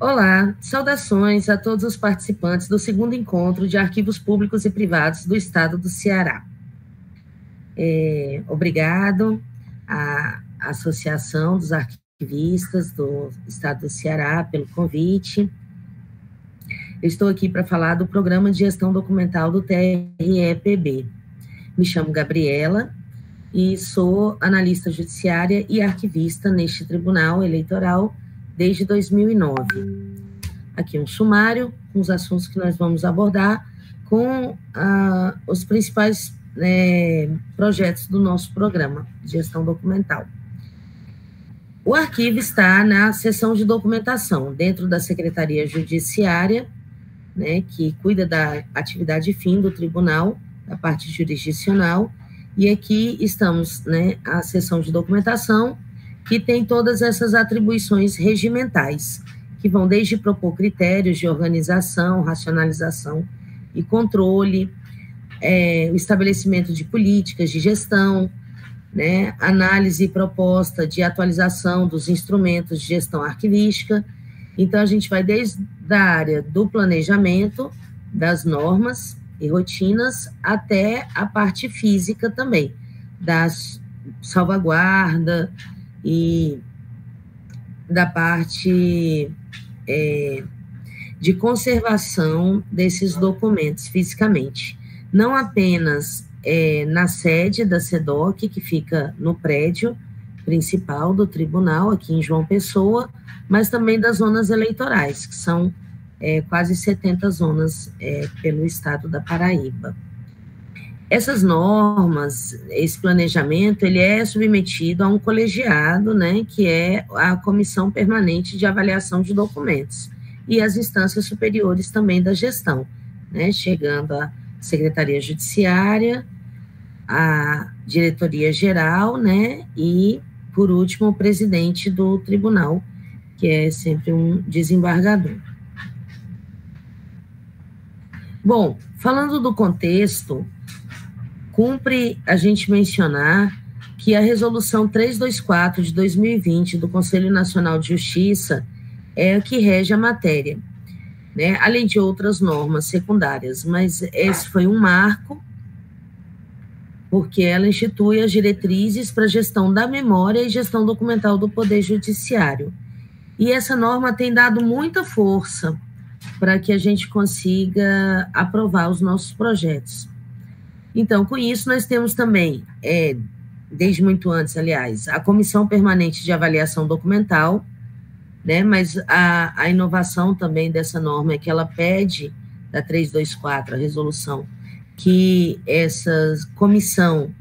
Olá, saudações a todos os participantes do segundo encontro de arquivos públicos e privados do Estado do Ceará. Obrigado à Associação dos Arquivistas do Estado do Ceará pelo convite. Eu estou aqui para falar do Programa de Gestão Documental do TRE-PB. Me chamo Gabriela e sou analista judiciária e arquivista neste Tribunal Eleitoral desde 2009. Aqui um sumário com os assuntos que nós vamos abordar com os principais projetos do nosso programa de gestão documental. O arquivo está na seção de documentação, dentro da Secretaria Judiciária, que cuida da atividade fim do tribunal, da parte jurisdicional, e aqui estamos, a seção de documentação, que tem todas essas atribuições regimentais, que vão desde propor critérios de organização, racionalização e controle, o estabelecimento de políticas de gestão, análise e proposta de atualização dos instrumentos de gestão arquivística. Então, a gente vai desde a área do planejamento, das normas e rotinas, até a parte física também, da salvaguarda e da parte de conservação desses documentos fisicamente. Não apenas na sede da SEDOC, que fica no prédio principal do tribunal, aqui em João Pessoa, mas também das zonas eleitorais, que são quase 70 zonas pelo estado da Paraíba. Essas normas, esse planejamento, ele é submetido a um colegiado, que é a Comissão Permanente de Avaliação de Documentos, e as instâncias superiores também da gestão, chegando à Secretaria Judiciária, a Diretoria Geral, e, por último, o presidente do tribunal, que é sempre um desembargador. Bom, falando do contexto, cumpre a gente mencionar que a Resolução 324 de 2020 do Conselho Nacional de Justiça é a que rege a matéria, além de outras normas secundárias, mas esse foi um marco, porque ela institui as diretrizes para a gestão da memória e gestão documental do Poder Judiciário. E essa norma tem dado muita força para que a gente consiga aprovar os nossos projetos. Então, com isso, nós temos também, desde muito antes, aliás, a Comissão Permanente de Avaliação Documental, mas a inovação também dessa norma é que ela pede, da 324, a resolução, que essa comissão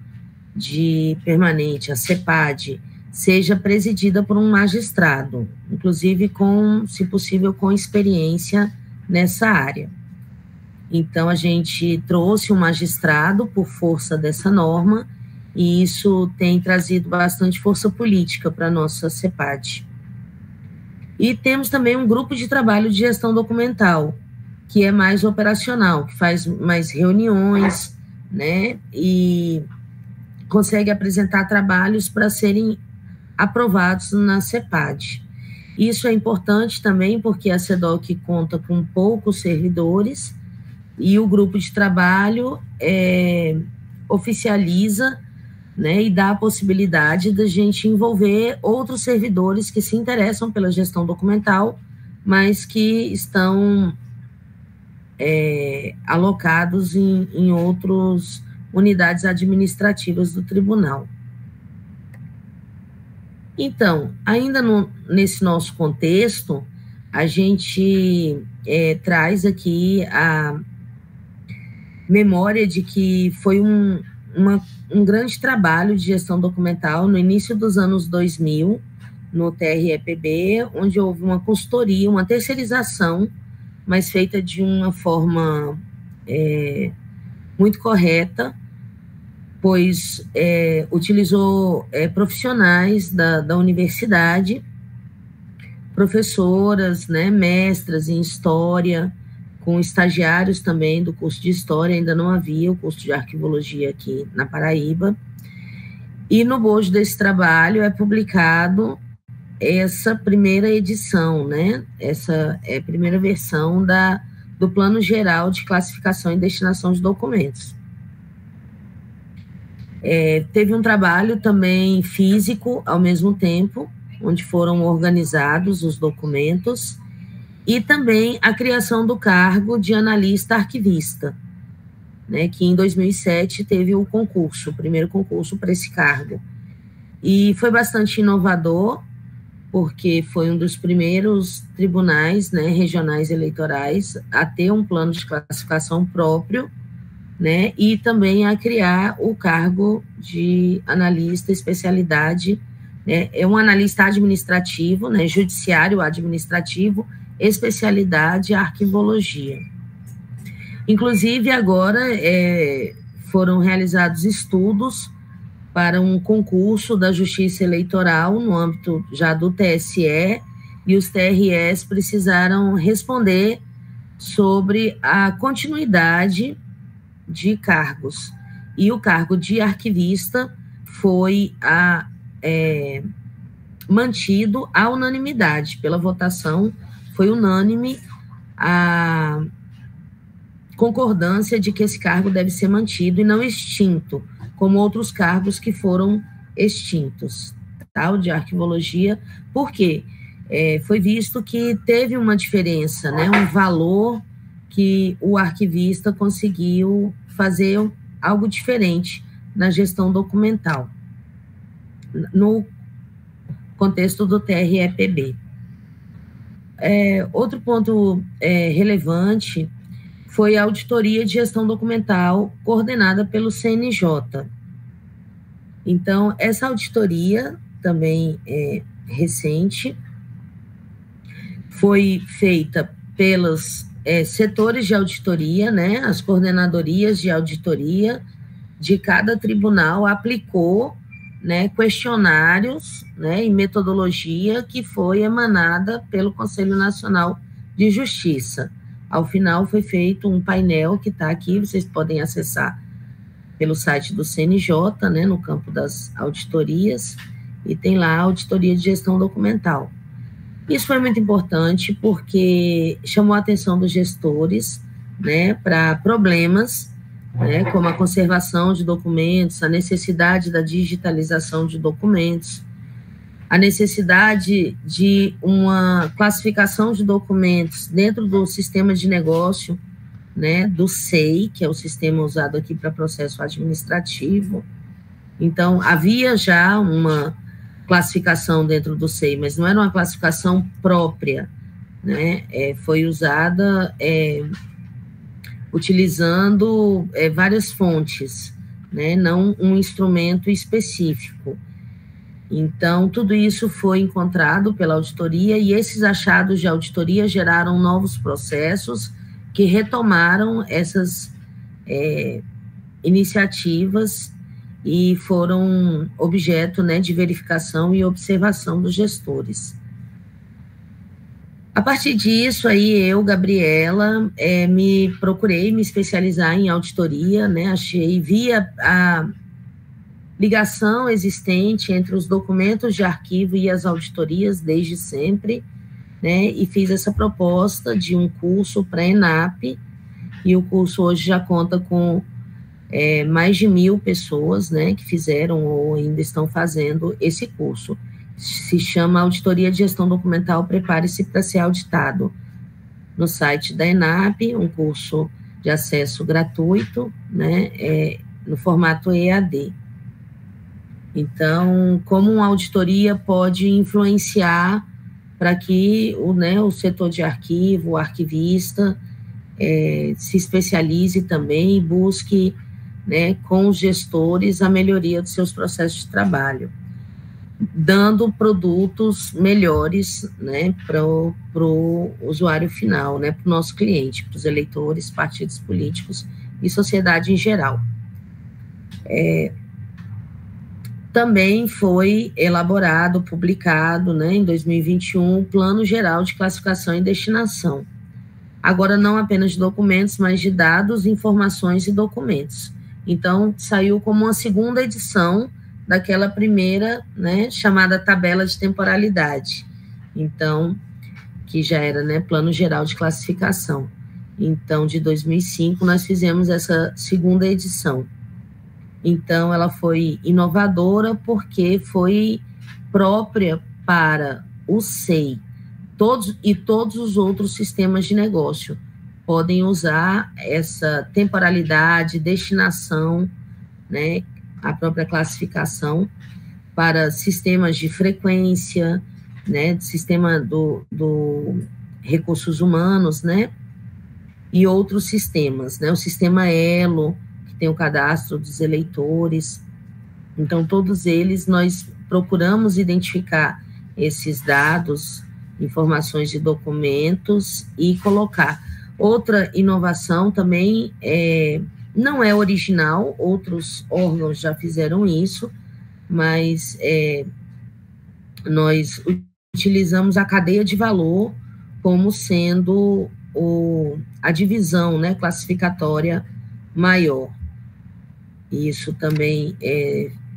permanente, a CEPAD, seja presidida por um magistrado, inclusive se possível, com experiência nessa área. Então, a gente trouxe um magistrado por força dessa norma, e isso tem trazido bastante força política para a nossa CEPAD. E temos também um grupo de trabalho de gestão documental, que é mais operacional, que faz mais reuniões, e consegue apresentar trabalhos para serem aprovados na CEPAD. Isso é importante também porque a SEDOC conta com poucos servidores e o grupo de trabalho oficializa, e dá a possibilidade da gente envolver outros servidores que se interessam pela gestão documental, mas que estão alocados em outras unidades administrativas do tribunal. Então, ainda nesse nosso contexto, a gente traz aqui a memória de que foi um grande trabalho de gestão documental no início dos anos 2000, no TRE-PB, onde houve uma consultoria, uma terceirização, mas feita de uma forma muito correta, pois utilizou profissionais da universidade, professoras, mestras em história, com estagiários também do curso de História, ainda não havia o curso de Arquivologia aqui na Paraíba, e no bojo desse trabalho é publicado essa primeira edição, né? Essa é a primeira versão do Plano Geral de Classificação e Destinação de Documentos. Teve um trabalho também físico ao mesmo tempo, onde foram organizados os documentos, e também a criação do cargo de analista arquivista, né, que em 2007 teve o concurso, o primeiro concurso para esse cargo. E foi bastante inovador, porque foi um dos primeiros tribunais, né, regionais eleitorais a ter um plano de classificação próprio, né, e também a criar o cargo de analista especialidade, né, é um analista administrativo, né, judiciário administrativo, especialidade arquivologia. Inclusive, agora foram realizados estudos para um concurso da Justiça Eleitoral no âmbito já do TSE, e os TREs precisaram responder sobre a continuidade de cargos. E o cargo de arquivista foi mantido à unanimidade, pela votação, foi unânime a concordância de que esse cargo deve ser mantido e não extinto, como outros cargos que foram extintos, tá? O de arquivologia, por quê? Foi visto que teve uma diferença, né? Um valor que o arquivista conseguiu fazer algo diferente na gestão documental, no contexto do TRE-PB. Outro ponto relevante foi a auditoria de gestão documental coordenada pelo CNJ. Então, essa auditoria também recente foi feita pelos setores de auditoria, né, as coordenadorias de auditoria de cada tribunal aplicou, né, questionários, né, e metodologia que foi emanada pelo Conselho Nacional de Justiça. Ao final foi feito um painel que está aqui, vocês podem acessar pelo site do CNJ, né, no campo das auditorias, e tem lá a auditoria de gestão documental. Isso foi muito importante porque chamou a atenção dos gestores, né, para problemas, né, como a conservação de documentos, a necessidade da digitalização de documentos, a necessidade de uma classificação de documentos dentro do sistema de negócio, né, do SEI, que é o sistema usado aqui para processo administrativo. Então, havia já uma classificação dentro do SEI, mas não era uma classificação própria, né, foi usada utilizando várias fontes, né, não um instrumento específico. Então, tudo isso foi encontrado pela auditoria, e esses achados de auditoria geraram novos processos que retomaram essas iniciativas e foram objeto, né, de verificação e observação dos gestores. A partir disso, aí eu, Gabriela, procurei me especializar em auditoria, né, via a ligação existente entre os documentos de arquivo e as auditorias desde sempre, né, e fiz essa proposta de um curso para a ENAP, e o curso hoje já conta com mais de 1.000 pessoas, né, que fizeram ou ainda estão fazendo esse curso. Se chama Auditoria de Gestão Documental, prepare-se para ser auditado, no site da ENAP, um curso de acesso gratuito, né, no formato EAD. Então, como uma auditoria pode influenciar para que o setor de arquivo, o arquivista, se especialize também e busque, né, com os gestores a melhoria dos seus processos de trabalho, dando produtos melhores, né, para o usuário final, né, para o nosso cliente, para os eleitores, partidos políticos e sociedade em geral. Também foi elaborado, publicado, né, em 2021, o Plano Geral de Classificação e Destinação. Agora, não apenas de documentos, mas de dados, informações e documentos. Então, saiu como uma segunda edição daquela primeira, né, chamada tabela de temporalidade. Então, que já era, né, plano geral de classificação. Então, de 2005, nós fizemos essa segunda edição. Então, ela foi inovadora porque foi própria para o SEI. Todos os outros sistemas de negócio podem usar essa temporalidade, destinação, né, a própria classificação para sistemas de frequência, né, sistema do recursos humanos, né, e outros sistemas, né, o sistema Elo, que tem o cadastro dos eleitores. Então, todos eles nós procuramos identificar esses dados, informações de documentos e colocar. Outra inovação também não é original, outros órgãos já fizeram isso, mas nós utilizamos a cadeia de valor como sendo a divisão, né, classificatória maior. Isso também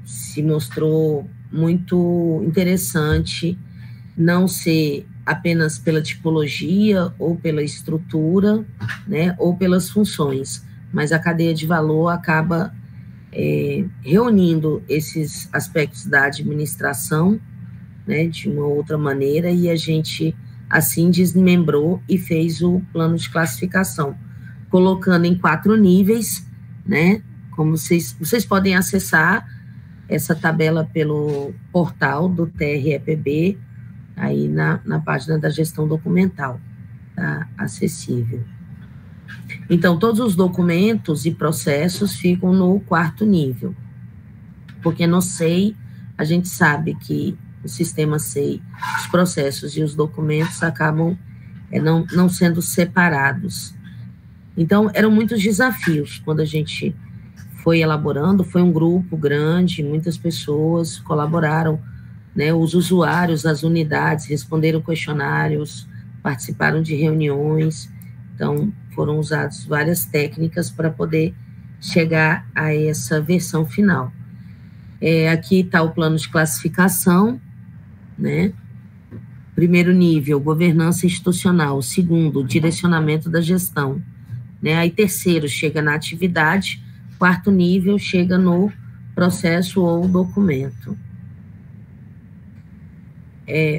se mostrou muito interessante, não ser apenas pela tipologia ou pela estrutura, né, ou pelas funções, mas a cadeia de valor acaba reunindo esses aspectos da administração, né, de uma outra maneira, e a gente assim desmembrou e fez o plano de classificação, colocando em 4 níveis, né, como vocês podem acessar essa tabela pelo portal do TREPB, aí na página da gestão documental, tá acessível. Então, todos os documentos e processos ficam no 4º nível, porque no SEI, a gente sabe que o sistema SEI, os processos e os documentos acabam não sendo separados. Então, eram muitos desafios quando a gente foi elaborando, foi um grupo grande, muitas pessoas colaboraram, né, os usuários, as unidades, responderam questionários, participaram de reuniões, então foram usadas várias técnicas para poder chegar a essa versão final. Aqui está o plano de classificação, né? Primeiro nível, governança institucional. Segundo, direcionamento da gestão, né? Aí terceiro chega na atividade, 4º nível chega no processo ou documento.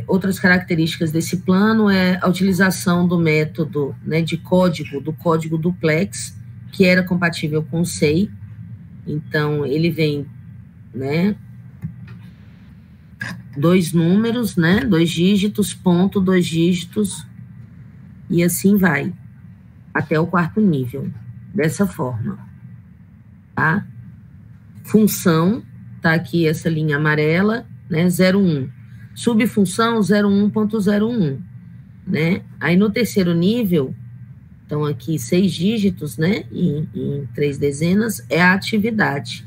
Outras características desse plano é a utilização do método, né, do código duplex, que era compatível com o SEI. Então, ele vem, né, 2 números, né, 2 dígitos, ponto, 2 dígitos, e assim vai, até o 4º nível, dessa forma, tá? Função, tá aqui essa linha amarela, né, 01. Subfunção 01.01, né? Aí no 3º nível, então aqui 6 dígitos, né, em 3 dezenas, é a atividade.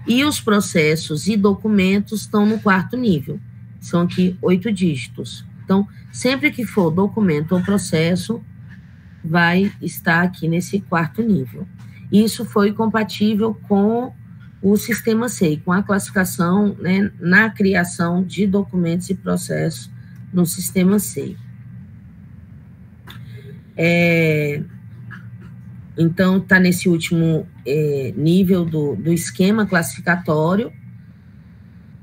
E os processos e documentos estão no 4º nível, são aqui 8 dígitos. Então, sempre que for documento ou processo, vai estar aqui nesse 4º nível. Isso foi compatível com o sistema SEI, com a classificação, né, na criação de documentos e processos no sistema SEI. Então, está nesse último nível do esquema classificatório.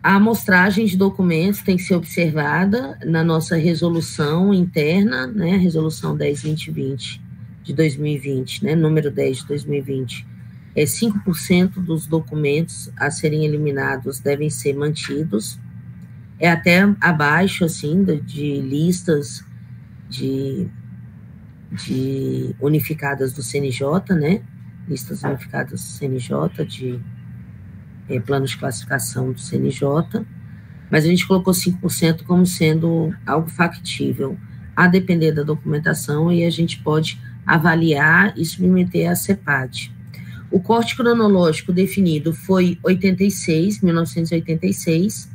A amostragem de documentos tem que ser observada na nossa resolução interna, né, resolução 10.2020 de 2020, né, número 10 de 2020. 5% dos documentos a serem eliminados devem ser mantidos. Até abaixo, assim, de listas de unificadas do CNJ, né? Listas unificadas do CNJ, de plano de classificação do CNJ. Mas a gente colocou 5% como sendo algo factível, a depender da documentação, e a gente pode avaliar e submeter à CEPAD. O corte cronológico definido foi 1986.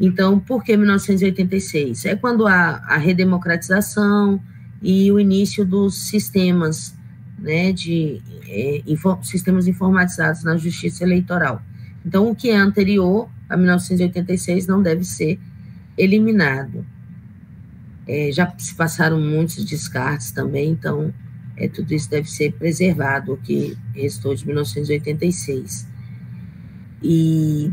Então, por que 1986? É quando a redemocratização e o início dos sistemas, né, sistemas informatizados na justiça eleitoral. Então, o que é anterior, a 1986 não deve ser eliminado. Já se passaram muitos descartes também, então tudo isso deve ser preservado, o que restou de 1986. E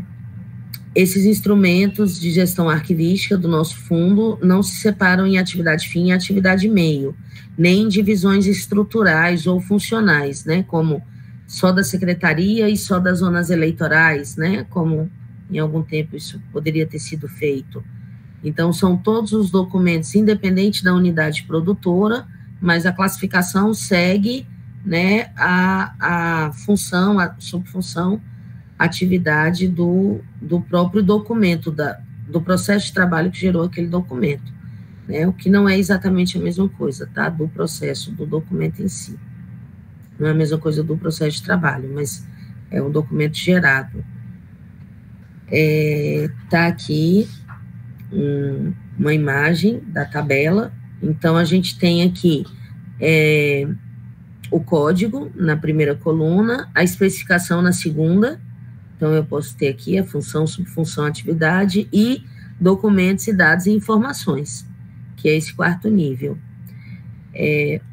esses instrumentos de gestão arquivística do nosso fundo não se separam em atividade fim e atividade meio, nem em divisões estruturais ou funcionais, né, como só da secretaria e só das zonas eleitorais, né, como em algum tempo isso poderia ter sido feito. Então, são todos os documentos, independente da unidade produtora, mas a classificação segue, né, a função, a subfunção, a atividade do próprio documento, do processo de trabalho que gerou aquele documento, né, o que não é exatamente a mesma coisa, tá, do processo do documento em si. Não é a mesma coisa do processo de trabalho, mas é um documento gerado. Tá aqui uma imagem da tabela. Então, a gente tem aqui o código na primeira coluna, a especificação na segunda. Então, eu posso ter aqui a função, subfunção, atividade e documentos e dados e informações, que é esse quarto nível.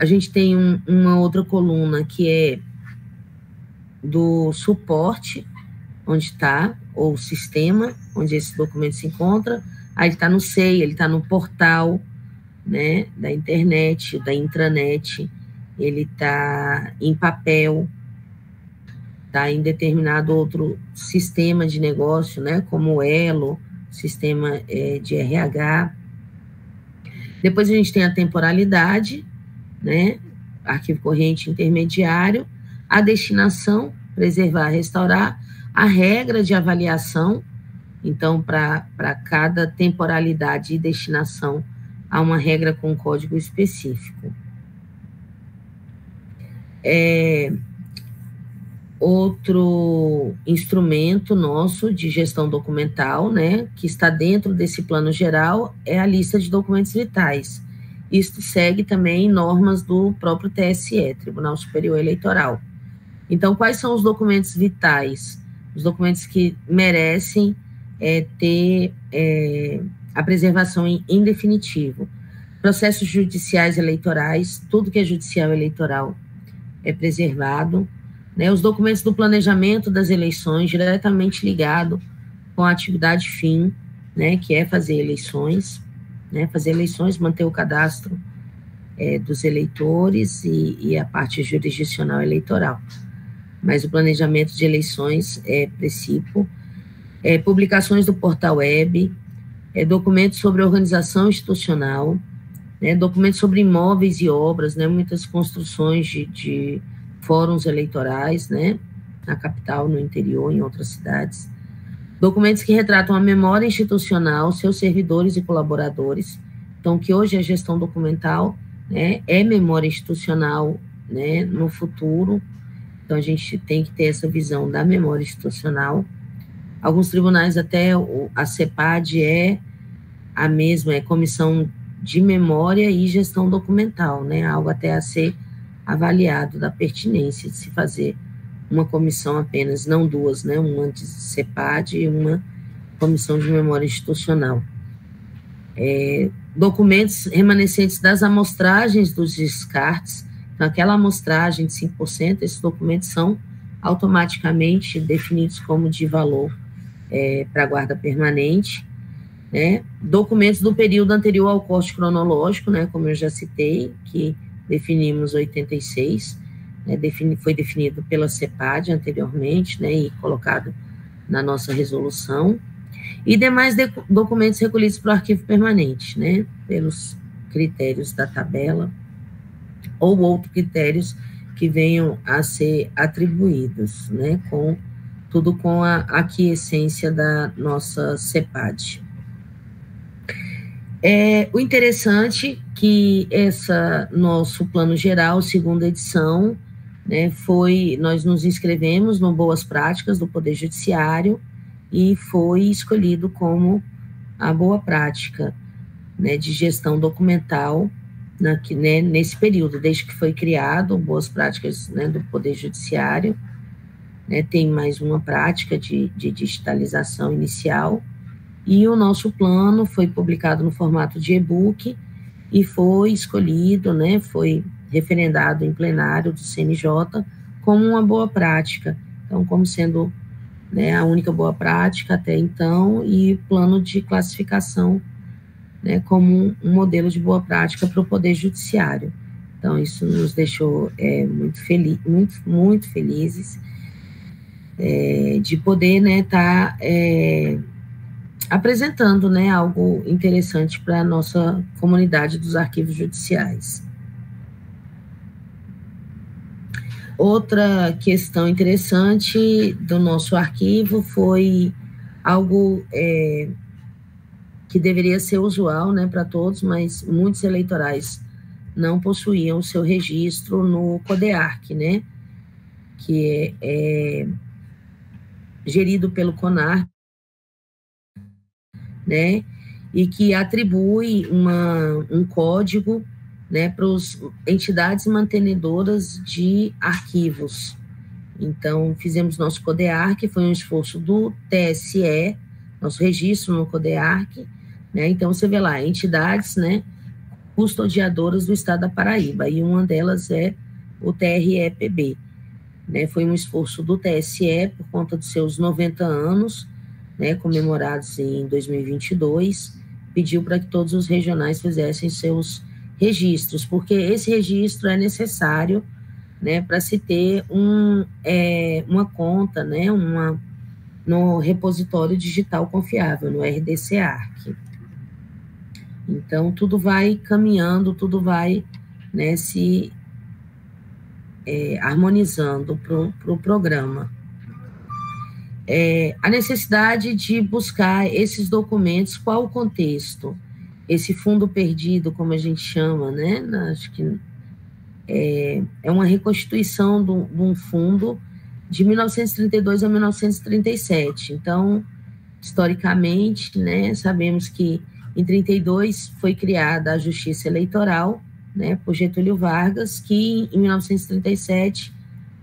A gente tem uma outra coluna que é do suporte, onde está, ou sistema, onde esse documento se encontra. Aí ele está no SEI, ele está no portal, né, da internet, da intranet, ele está em papel, está em determinado outro sistema de negócio, né, como o Elo, sistema de RH. Depois a gente tem a temporalidade, né, arquivo corrente intermediário, a destinação, preservar, restaurar, a regra de avaliação. Então, para cada temporalidade e destinação, há uma regra com código específico. Outro instrumento nosso de gestão documental, né, que está dentro desse plano geral, é a lista de documentos vitais. Isto segue também normas do próprio TSE, Tribunal Superior Eleitoral. Então, quais são os documentos vitais? Os documentos que merecem ter a preservação em definitivo. Processos judiciais eleitorais, tudo que é judicial eleitoral é preservado, né? Os documentos do planejamento das eleições, diretamente ligado com a atividade fim, né, que é fazer eleições, né, manter o cadastro dos eleitores e a parte jurisdicional eleitoral. Mas o planejamento de eleições é princípio. Publicações do portal web, documentos sobre organização institucional, né, documentos sobre imóveis e obras, né, muitas construções de fóruns eleitorais, né, na capital, no interior, em outras cidades. Documentos que retratam a memória institucional, seus servidores e colaboradores. Então, que hoje a gestão documental, né, é memória institucional, né, no futuro. Então, a gente tem que ter essa visão da memória institucional. Alguns tribunais, até a CEPAD é a mesma, é Comissão de Memória e Gestão Documental, né? Algo até a ser avaliado da pertinência de se fazer uma comissão apenas, não duas, né? Uma de CEPAD e uma Comissão de Memória Institucional. Documentos remanescentes das amostragens dos descartes. Então, aquela amostragem de 5%, esses documentos são automaticamente definidos como de valor para a guarda permanente, né? Documentos do período anterior ao corte cronológico, né, como eu já citei, que definimos 86, né, foi definido pela CEPAD anteriormente, né, e colocado na nossa resolução, e demais documentos recolhidos para o arquivo permanente, né, pelos critérios da tabela, ou outros critérios que venham a ser atribuídos, né, tudo com a aquiescência da nossa CEPAD. O interessante que nosso plano geral, segunda edição, né, nós nos inscrevemos no Boas Práticas do Poder Judiciário e foi escolhido como a boa prática, né, de gestão documental nesse período, desde que foi criado Boas Práticas, né, do Poder Judiciário. né, tem mais uma prática de digitalização inicial, e o nosso plano foi publicado no formato de e-book e foi escolhido, né, foi referendado em plenário do CNJ como uma boa prática, então como sendo, né, a única boa prática até então, e plano de classificação, né, como um modelo de boa prática para o Poder Judiciário. Então, isso nos deixou muito felizes de poder, né, estar apresentando, né, algo interessante para a nossa comunidade dos arquivos judiciais. Outra questão interessante do nosso arquivo foi algo que deveria ser usual, né, para todos, mas muitos eleitorais não possuíam seu registro no CODEARC, né, que é gerido pelo CONAR, né, e que atribui um código, né, para as entidades mantenedoras de arquivos. Então, fizemos nosso CODEARC, foi um esforço do TSE, nosso registro no CODEARC, né, então você vê lá, entidades, né, custodiadoras do Estado da Paraíba, e uma delas é o TRE-PB, né, foi um esforço do TSE por conta dos seus 90 anos, né, comemorados em 2022, pediu para que todos os regionais fizessem seus registros, porque esse registro é necessário, né, para se ter uma conta, né, no repositório digital confiável, no RDC-ARC. Então, tudo vai caminhando, tudo vai, né, se harmonizando para o programa. A necessidade de buscar esses documentos, qual o contexto? Esse fundo perdido, como a gente chama, né? Acho que é uma reconstituição de um fundo de 1932 a 1937. Então, historicamente, né, sabemos que em 32 foi criada a Justiça Eleitoral, né, por Getúlio Vargas, que em 1937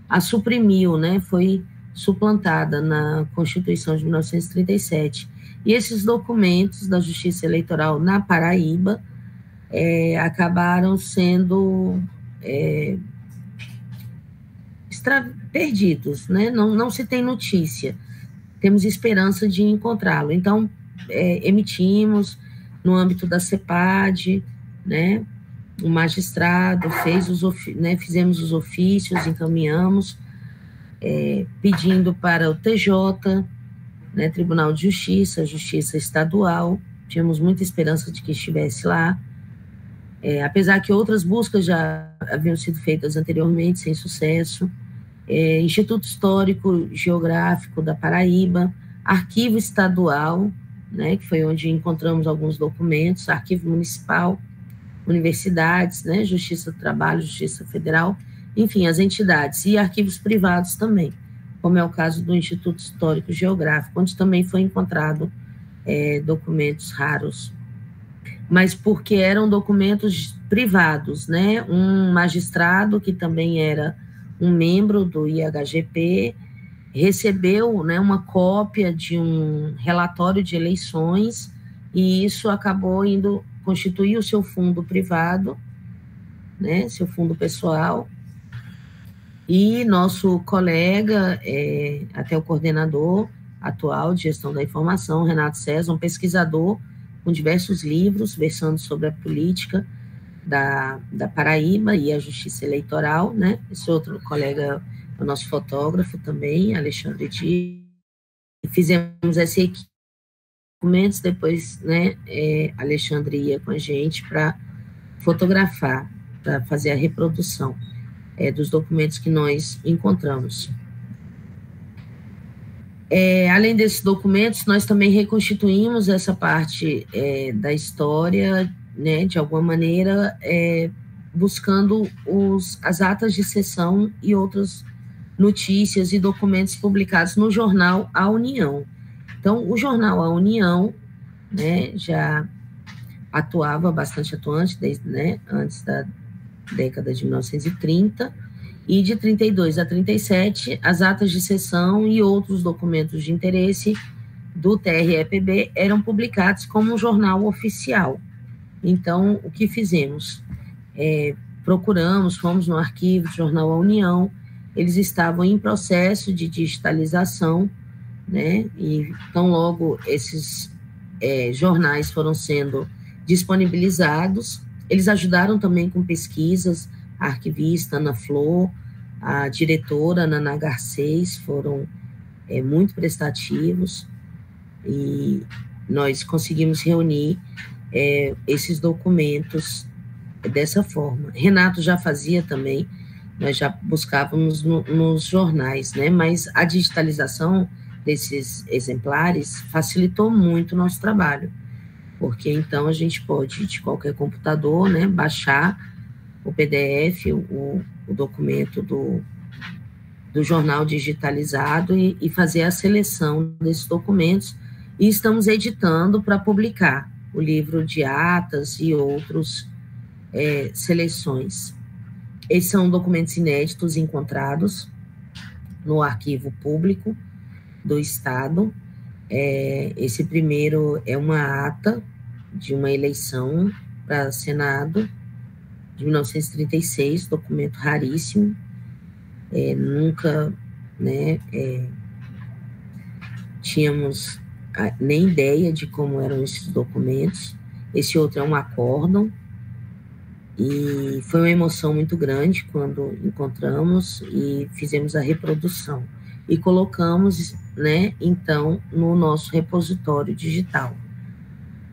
a suprimiu, né, foi suplantada na Constituição de 1937. E esses documentos da Justiça Eleitoral na Paraíba acabaram sendo perdidos, né? Não se tem notícia. Temos esperança de encontrá-lo. Então, emitimos, no âmbito da CEPAD, né? O magistrado fizemos os ofícios, encaminhamos, pedindo para o TJ, né, Tribunal de Justiça, Justiça Estadual, tínhamos muita esperança de que estivesse lá, apesar que outras buscas já haviam sido feitas anteriormente, sem sucesso, Instituto Histórico Geográfico da Paraíba, Arquivo Estadual, né, que foi onde encontramos alguns documentos, Arquivo Municipal, universidades, né, Justiça do Trabalho, Justiça Federal, enfim, as entidades, e arquivos privados também, como é o caso do Instituto Histórico Geográfico, onde também foi encontrado documentos raros, mas porque eram documentos privados, né? Um magistrado, que também era um membro do IHGP, recebeu, né, uma cópia de um relatório de eleições, e isso acabou indo constituir o seu fundo privado, né, seu fundo pessoal, e nosso colega, até o coordenador atual de gestão da informação, Renato César, um pesquisador com diversos livros, versando sobre a política da Paraíba e a justiça eleitoral, né? Esse outro colega é o nosso fotógrafo também, Alexandre Dias. Fizemos essa equipe de documentos, depois, né, Alexandre ia com a gente para fotografar, para fazer a reprodução dos documentos que nós encontramos. Além desses documentos, nós também reconstituímos essa parte da história, né, de alguma maneira, buscando as atas de sessão e outras notícias e documentos publicados no jornal A União. Então, o jornal A União, né, já atuava bastante atuante, desde, né, antes da década de 1930, E de 32 a 37, as atas de sessão e outros documentos de interesse do TRE-PB eram publicados como um jornal oficial. Então, o que fizemos? Fomos no arquivo do Jornal A União, eles estavam em processo de digitalização, né? E então, logo esses jornais foram sendo disponibilizados, eles ajudaram também com pesquisas, a arquivista Ana Flor, a diretora Naná Garcês, foram muito prestativos, e nós conseguimos reunir esses documentos dessa forma. Renato já fazia também, nós já buscávamos nos jornais, né? Mas a digitalização desses exemplares facilitou muito o nosso trabalho, porque então a gente pode, de qualquer computador, né, baixar o PDF, o documento do jornal digitalizado e fazer a seleção desses documentos, e estamos editando para publicar o livro de atas e outros seleções. Esses são documentos inéditos encontrados no arquivo público do Estado. Esse primeiro é uma ata de uma eleição para Senado de 1936, documento raríssimo, nunca, né, tínhamos nem ideia de como eram esses documentos. Esse outro é um acórdão, e foi uma emoção muito grande quando encontramos e fizemos a reprodução. E colocamos, né, então, no nosso repositório digital.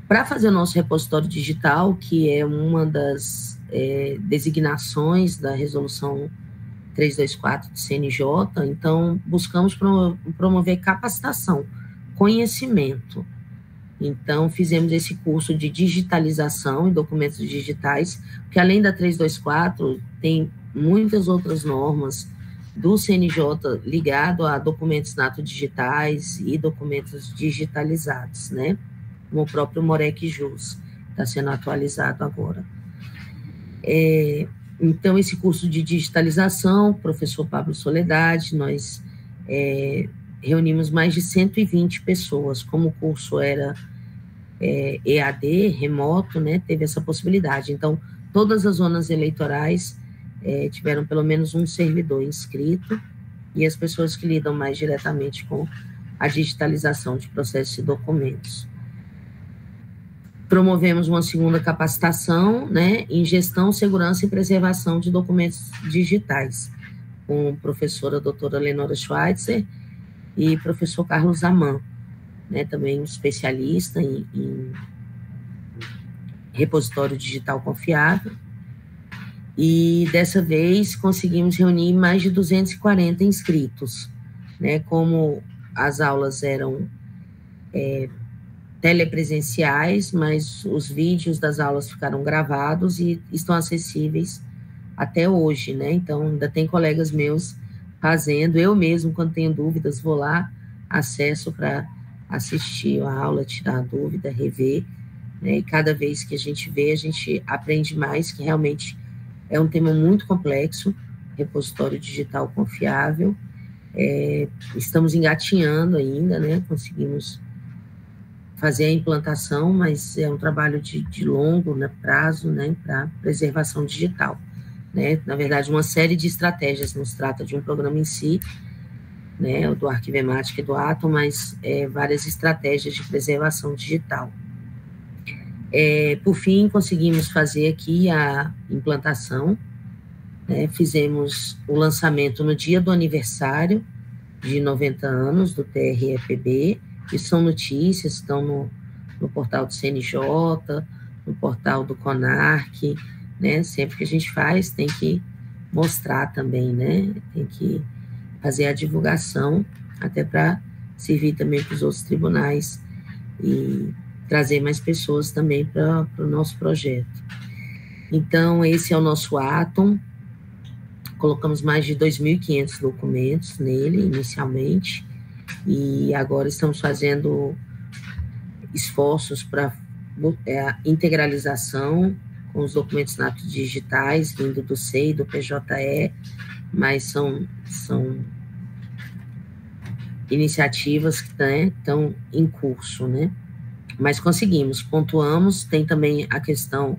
Para fazer o nosso repositório digital, que é uma das designações da Resolução 324 do CNJ, então, buscamos promover capacitação, conhecimento. Então, fizemos esse curso de digitalização em documentos digitais, que além da 324, tem muitas outras normas do CNJ ligado a documentos nato digitais e documentos digitalizados, né? Como o próprio Morec Jus, está sendo atualizado agora. Então, esse curso de digitalização, professor Pablo Soledade, nós reunimos mais de 120 pessoas. Como o curso era EAD, remoto, né, teve essa possibilidade. Então, todas as zonas eleitorais tiveram pelo menos um servidor inscrito, e as pessoas que lidam mais diretamente com a digitalização de processos e documentos. Promovemos uma segunda capacitação, né, em gestão, segurança e preservação de documentos digitais, com a professora doutora Lenora Schweitzer e professor Carlos Aman, né, também um especialista em repositório digital confiável. E dessa vez conseguimos reunir mais de 240 inscritos, né, como as aulas eram telepresenciais, mas os vídeos das aulas ficaram gravados e estão acessíveis até hoje, né? Então, ainda tem colegas meus fazendo, eu mesmo, quando tenho dúvidas, vou lá, acesso para assistir a aula, tirar a dúvida, rever, né? E cada vez que a gente vê, a gente aprende mais, que realmente é um tema muito complexo, repositório digital confiável. Estamos engatinhando ainda, né? Conseguimos fazer a implantação, mas é um trabalho de longo, né, prazo, né, para preservação digital, né? Na verdade, uma série de estratégias, não se trata de um programa em si, né, do Arquivemática e do Atom, mas várias estratégias de preservação digital. Por fim, conseguimos fazer aqui a implantação, né, fizemos o lançamento no dia do aniversário de 90 anos do TRE-PB, que são notícias, estão no portal do CNJ, no portal do CONARC, né? Sempre que a gente faz, tem que mostrar também, né? Tem que fazer a divulgação, até para servir também para os outros tribunais e trazer mais pessoas também para o nosso projeto. Então, esse é o nosso Atom. Colocamos mais de 2.500 documentos nele, inicialmente, e agora estamos fazendo esforços para a integralização com os documentos natos digitais, vindo do SEI, do PJE, mas são iniciativas que estão em curso, né? Mas conseguimos, pontuamos. Tem também a questão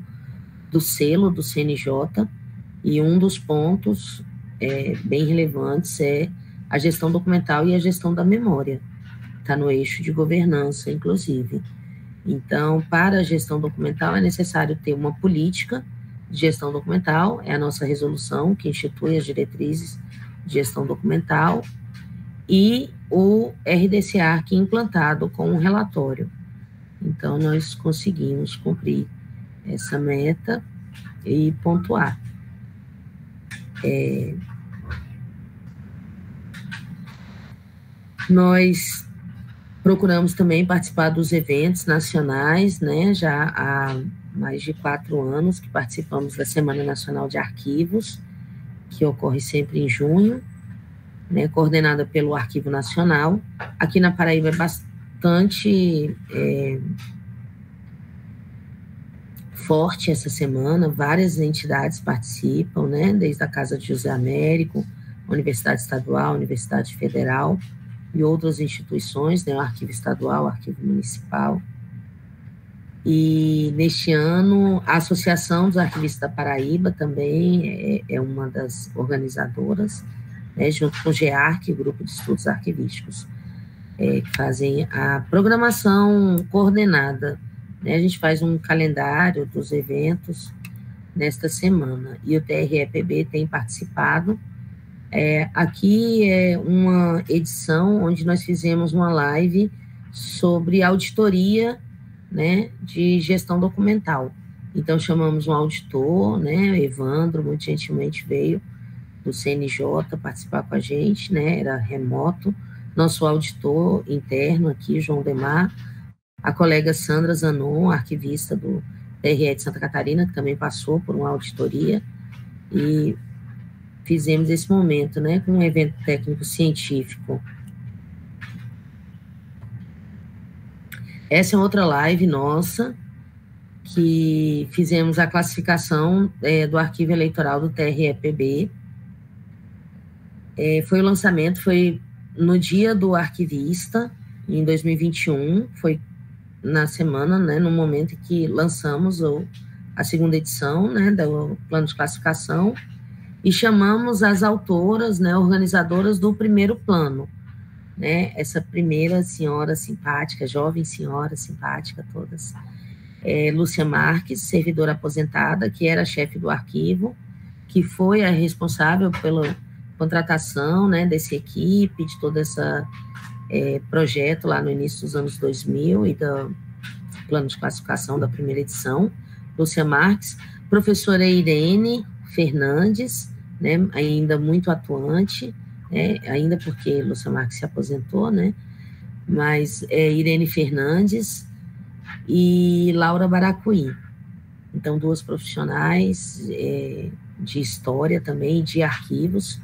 do selo do CNJ, e um dos pontos bem relevantes é a gestão documental e a gestão da memória. Está no eixo de governança, inclusive. Então, para a gestão documental, é necessário ter uma política de gestão documental, é a nossa resolução que institui as diretrizes de gestão documental, e o RDCA aqui implantado com um relatório. Então, nós conseguimos cumprir essa meta e pontuar. Nós procuramos também participar dos eventos nacionais, né? Já há mais de 4 anos que participamos da Semana Nacional de Arquivos, que ocorre sempre em junho, né? Coordenada pelo Arquivo Nacional. Aqui na Paraíba é bastante forte essa semana, várias entidades participam, né? Desde a Casa de José Américo, Universidade Estadual, Universidade Federal e outras instituições, né? O Arquivo Estadual, o Arquivo Municipal. E neste ano, a Associação dos Arquivistas da Paraíba também é uma das organizadoras, né? Junto com o GEARC, Grupo de Estudos Arquivísticos, que fazem a programação coordenada, né? A gente faz um calendário dos eventos nesta semana, e o TREPB tem participado. Aqui é uma edição onde nós fizemos uma live sobre auditoria, né, de gestão documental. Então, chamamos um auditor, né, Evandro, muito gentilmente veio do CNJ participar com a gente, né, era remoto. Nosso auditor interno aqui, João Demar, a colega Sandra Zanon, arquivista do TRE de Santa Catarina, que também passou por uma auditoria, e fizemos esse momento, né, com um evento técnico-científico. Essa é outra live nossa, que fizemos a classificação do arquivo eleitoral do TREPB. Foi o lançamento, foi no dia do arquivista, em 2021, foi na semana, né, no momento em que lançamos a segunda edição, né, do plano de classificação, e chamamos as autoras, né, organizadoras do primeiro plano, né, essa primeira senhora simpática, jovem senhora simpática, todas, Lúcia Marques, servidora aposentada, que era chefe do arquivo, que foi a responsável pela contratação, né, dessa equipe, de todo esse projeto lá no início dos anos 2000 e do plano de classificação da primeira edição. Lúcia Marques, professora Irene Fernandes, né, ainda muito atuante, né, ainda porque Lúcia Marques se aposentou, né, mas Irene Fernandes e Laura Baracuí. Então, 2 profissionais de história também, de arquivos,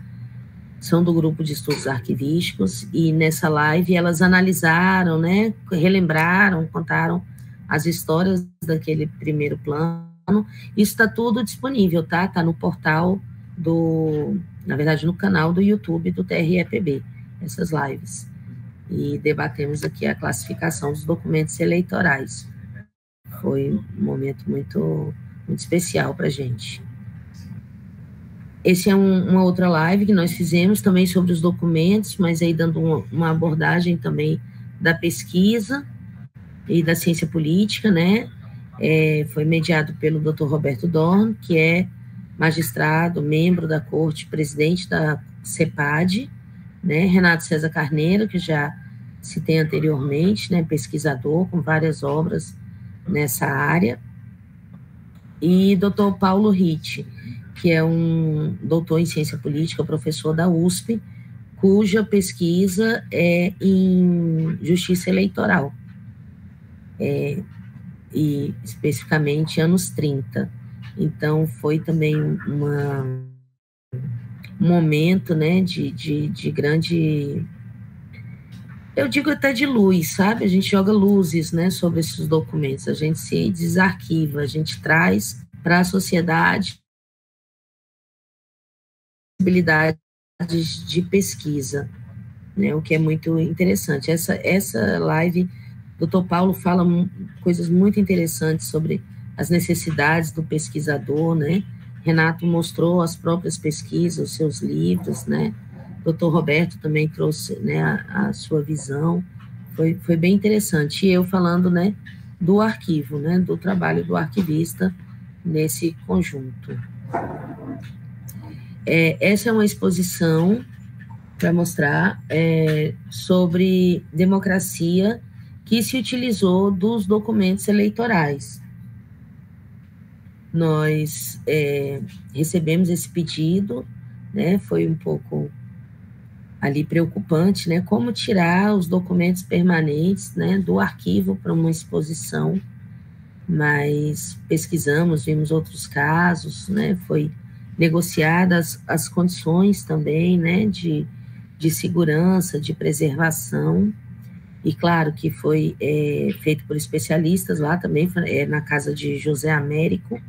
são do grupo de estudos arquivísticos, e nessa live elas analisaram, né, relembraram, contaram as histórias daquele primeiro plano. Isso está tudo disponível, tá? Está no portal na verdade, no canal do YouTube do TREPB, essas lives. E debatemos aqui a classificação dos documentos eleitorais. Foi um momento muito, muito especial para a gente. Esse é uma outra live que nós fizemos também sobre os documentos, mas aí dando uma abordagem também da pesquisa e da ciência política, né? Foi mediado pelo Dr. Roberto Dorn, que é magistrado, membro da corte, presidente da CEPAD, né? Renato César Carneiro, que já citei anteriormente, né? Pesquisador com várias obras nessa área, e Dr. Paulo Ritt, que é um doutor em ciência política, professor da USP, cuja pesquisa é em justiça eleitoral, e especificamente anos 30. Então, foi também um momento, né, de grande, eu digo até de luz, sabe? A gente joga luzes, né, sobre esses documentos, a gente se desarquiva, a gente traz para a sociedade possibilidades de pesquisa, né, o que é muito interessante. Essa live, Dr. Paulo fala coisas muito interessantes sobre as necessidades do pesquisador, né? Renato mostrou as próprias pesquisas, os seus livros, né? Dr. Roberto também trouxe, né, a sua visão, foi bem interessante. E eu falando, né, do arquivo, né, do trabalho do arquivista nesse conjunto. Essa é uma exposição para mostrar sobre democracia que se utilizou dos documentos eleitorais. Nós recebemos esse pedido, né, foi um pouco ali preocupante, né, como tirar os documentos permanentes, né, do arquivo para uma exposição, mas pesquisamos, vimos outros casos, né, foi negociadas as condições também, né, de segurança, de preservação, e claro que foi feito por especialistas lá também, na casa de José Américo,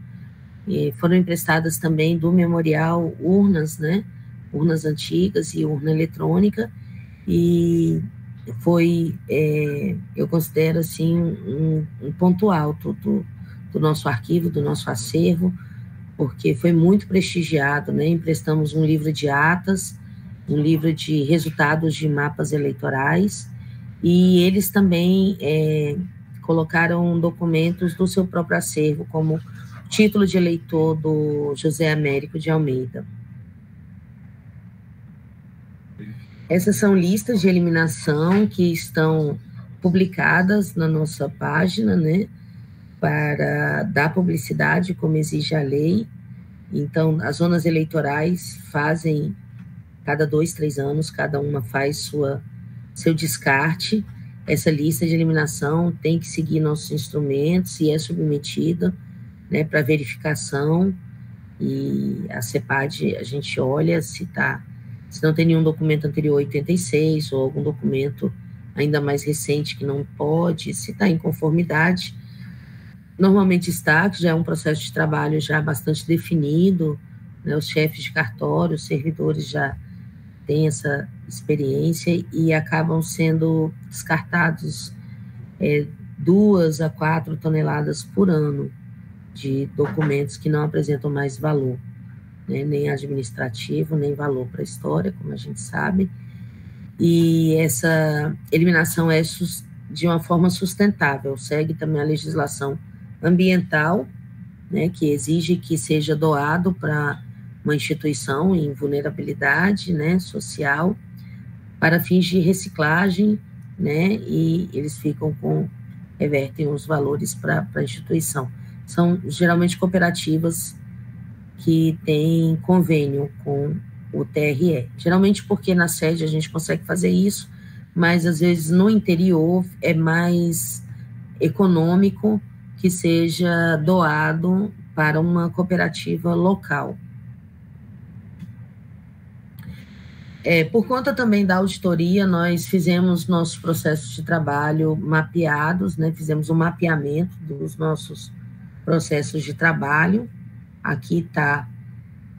e foram emprestadas também do memorial urnas, né, urnas antigas e urna eletrônica, e foi, eu considero assim, um ponto alto do nosso arquivo, do nosso acervo, porque foi muito prestigiado, né, emprestamos um livro de atas, um livro de resultados de mapas eleitorais, e eles também colocaram documentos do seu próprio acervo, como título de eleitor do José Américo de Almeida. Essas são listas de eliminação que estão publicadas na nossa página, né, para dar publicidade, como exige a lei. Então, as zonas eleitorais fazem, cada 2, 3 anos, cada uma faz seu descarte. Essa lista de eliminação tem que seguir nossos instrumentos e é submetida, né, para verificação, e a CEPAD, a gente olha se não tem nenhum documento anterior a 86, ou algum documento ainda mais recente que não pode, se está em conformidade. Normalmente está, que já é um processo de trabalho já bastante definido, né, os chefes de cartório, os servidores já têm essa experiência e acabam sendo descartados 2 a 4 toneladas por ano de documentos que não apresentam mais valor, né, nem administrativo, nem valor para a história, como a gente sabe. E essa eliminação é de uma forma sustentável, segue também a legislação ambiental, né, que exige que seja doado para uma instituição em vulnerabilidade, né, social, para fins de reciclagem, né, e eles revertem os valores para a instituição. São geralmente cooperativas que têm convênio com o TRE, geralmente porque na sede a gente consegue fazer isso, mas às vezes no interior é mais econômico que seja doado para uma cooperativa local. Por conta também da auditoria, nós fizemos nossos processos de trabalho mapeados, né? Fizemos um mapeamento dos nossos processos de trabalho. Aqui está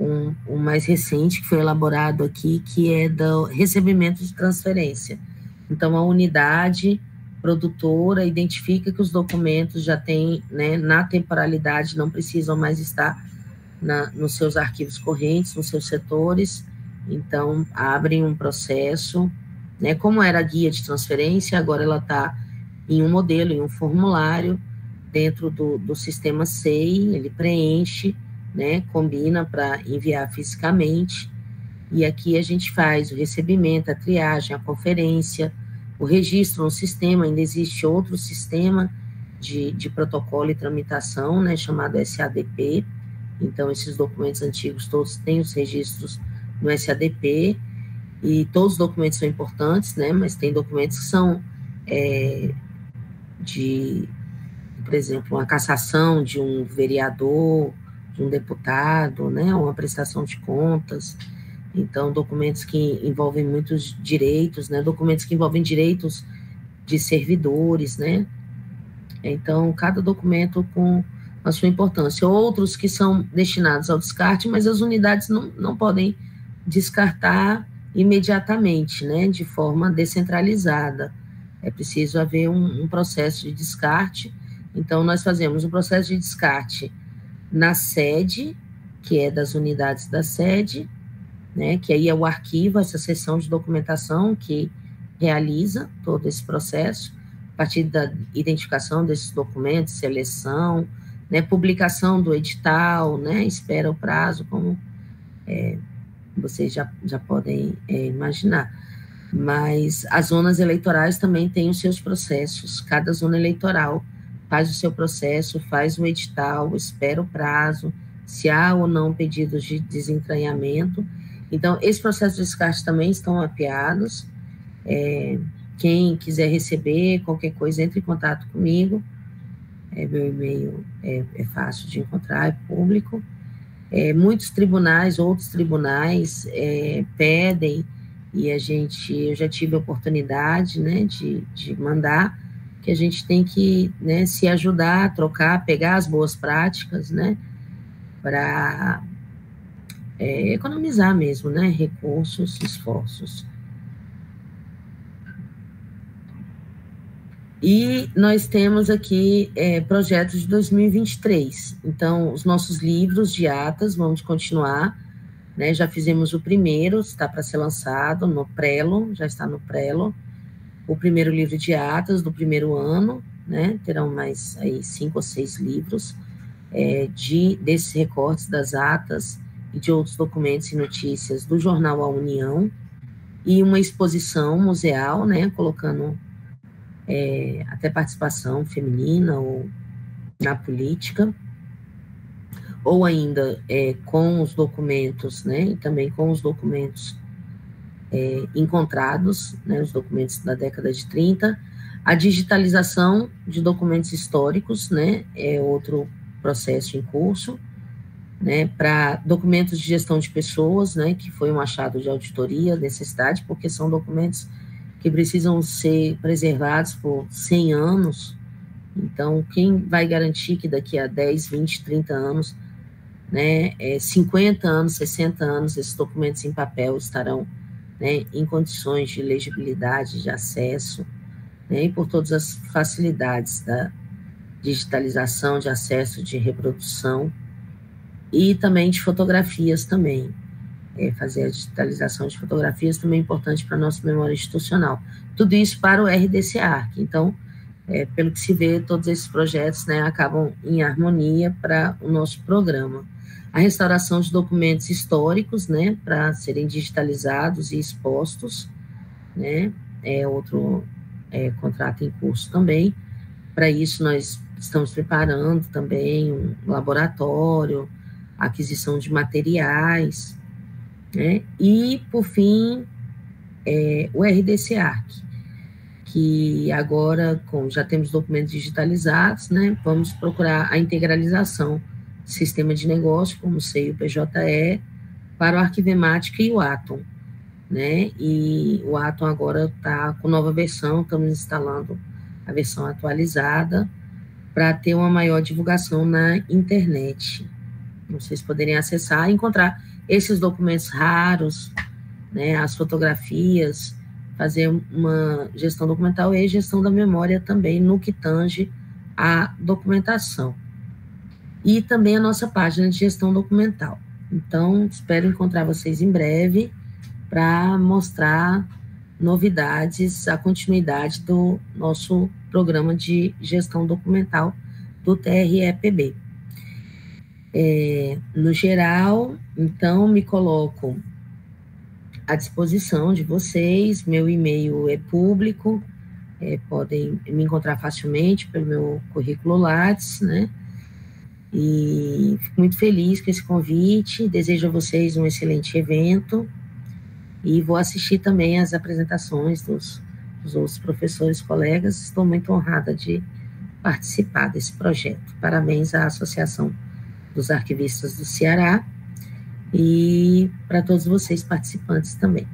um mais recente, que foi elaborado aqui, que é do recebimento de transferência. Então, a unidade produtora identifica que os documentos já têm, né, na temporalidade, não precisam mais estar nos seus arquivos correntes, nos seus setores, então abrem um processo, né, como era a guia de transferência, agora ela está em um modelo, em um formulário, dentro do sistema SEI, ele preenche, né, combina para enviar fisicamente, e aqui a gente faz o recebimento, a triagem, a conferência, o registro no sistema. Ainda existe outro sistema de protocolo e tramitação, né, chamado SADP, então esses documentos antigos todos têm os registros no SADP, e todos os documentos são importantes, né, mas tem documentos que são por exemplo, uma cassação de um vereador, de um deputado, né, uma prestação de contas. Então, documentos que envolvem muitos direitos, né, documentos que envolvem direitos de servidores, né. Então, cada documento com a sua importância. Outros que são destinados ao descarte, mas as unidades não podem descartar imediatamente, né, de forma descentralizada. É preciso haver um processo de descarte. Então, nós fazemos um processo de descarte na sede, que é das unidades da sede, né, que aí é o arquivo, essa seção de documentação que realiza todo esse processo, a partir da identificação desses documentos, seleção, né, publicação do edital, né, espera o prazo, como vocês já podem imaginar. Mas as zonas eleitorais também têm os seus processos, cada zona eleitoral faz o seu processo, faz o edital, espera o prazo, se há ou não pedidos de desentranhamento. Então, esse processo de descarte também estão mapeados. Quem quiser receber qualquer coisa, entre em contato comigo. Meu e-mail é fácil de encontrar, é público. Muitos tribunais, outros tribunais pedem, e eu já tive a oportunidade, né, de mandar, que a gente tem que, né, se ajudar, trocar, pegar as boas práticas, né, para economizar mesmo, né, recursos, esforços. E nós temos aqui projetos de 2023. Então, os nossos livros de atas, vamos continuar, né? Já fizemos o primeiro, está para ser lançado no Prelo, já está no Prelo. O primeiro livro de atas do primeiro ano, né? Terão mais aí 5 ou 6 livros desses recortes das atas e de outros documentos e notícias do jornal A União, e uma exposição museal, né? Colocando até participação feminina ou na política, ou ainda com os documentos, né, e também com os documentos encontrados, né, os documentos da década de 30, a digitalização de documentos históricos, né, é outro processo em curso, né, para documentos de gestão de pessoas, né, que foi um achado de auditoria, necessidade, porque são documentos que precisam ser preservados por 100 anos, então, quem vai garantir que daqui a 10, 20, 30 anos, né, 50 anos, 60 anos, esses documentos em papel estarão, né, em condições de legibilidade, de acesso, né, e por todas as facilidades da digitalização, de acesso, de reprodução, e também de fotografias também. Fazer a digitalização de fotografias também é importante para a nossa memória institucional. Tudo isso para o RDC-ARC. Então, pelo que se vê, todos esses projetos, né, acabam em harmonia para o nosso programa. A restauração de documentos históricos, né, para serem digitalizados e expostos, né, é outro contrato em curso também. Para isso, nós estamos preparando também um laboratório, aquisição de materiais, né? E, por fim, o RDC-ARC, que agora, já temos documentos digitalizados, né? Vamos procurar a integralização do sistema de negócio, como o SEI e o PJE, para o Arquivemática e o Atom, né? E o Atom agora está com nova versão, estamos instalando a versão atualizada para ter uma maior divulgação na internet. Vocês poderem acessar e encontrar esses documentos raros, né, as fotografias, fazer uma gestão documental e gestão da memória também no que tange a documentação. E também a nossa página de gestão documental. Então, espero encontrar vocês em breve para mostrar novidades, a continuidade do nosso programa de gestão documental do TRE-PB. No geral, então, me coloco à disposição de vocês, meu e-mail é público, podem me encontrar facilmente pelo meu currículo Lattes, né? E fico muito feliz com esse convite, desejo a vocês um excelente evento, e vou assistir também as apresentações dos outros professores, colegas, estou muito honrada de participar desse projeto. Parabéns à Associação dos Arquivistas do Ceará, e para todos vocês participantes também.